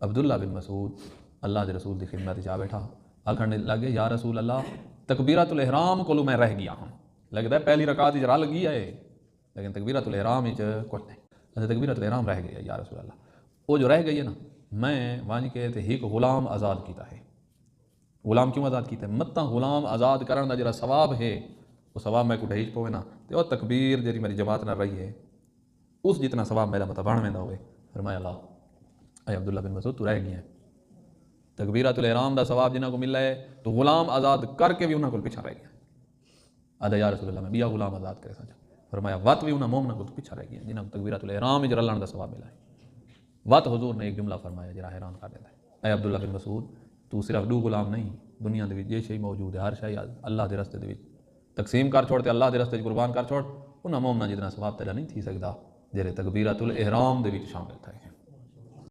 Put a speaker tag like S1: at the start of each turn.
S1: अब्दुल्ला बिन मसूद अल्लाह के रसूल की खिदमत जा बैठा, आखन लगे या रसूल अल्लाह तकबीरतुल इहराम को मैं रह गया हूँ। लगता है पहली रकात रल गई है, लेकिन तकबीरतुल इहराम कुछ नहीं। अच्छा तकबीरतुल इहराम रह गई है या रसूल अल्लाह, वो जो रह गई है ना, मैं वंज के तो एक गुलाम आज़ाद किया है। गुलाम क्यों आज़ाद किया? मत्ता गुलाम आज़ाद करने का जरा सवाब है, वो सवाब मैं कुछ पवे ना, तो वह तकबीर जी मेरी जमात ना रही है उस जितना सवाब मेरा मतलब बन में हो। फरमाया ला अय अब्दुल्ला बिन मसूद तू रह गया है, तकबीरतुल इहराम का सवाब जिन्हों को मिला है तो गुलाम आज़ाद करके भी उन्होंने को पिछा रह गया। आदा या रसूल अल्लाह मैं बिया गुलाम आज़ाद करे सचा। फरमाया वत भी उन्होंने मोमना को पिछा रह गया जिन्होंने तकबीरतुल इहराम रलन का सवाब मिला है। वत हुजूर ने एक जुमला फरमाया जरा हैरान कर देता है, अय अब्दुल्ला बिन मसूद तू सिर्फ दो गुलाम नहीं, दुनिया के जे शे मौजूद है हर शे अल्लाह के रस्ते तकसीम कर छोड़, अल्लाह के रस्ते कुर्बान कर छोड़, उन्होंने मोमना जितना सवाब तेरा नहीं थी सकता जेरे तकबीरतुल इहराम शामिल थे।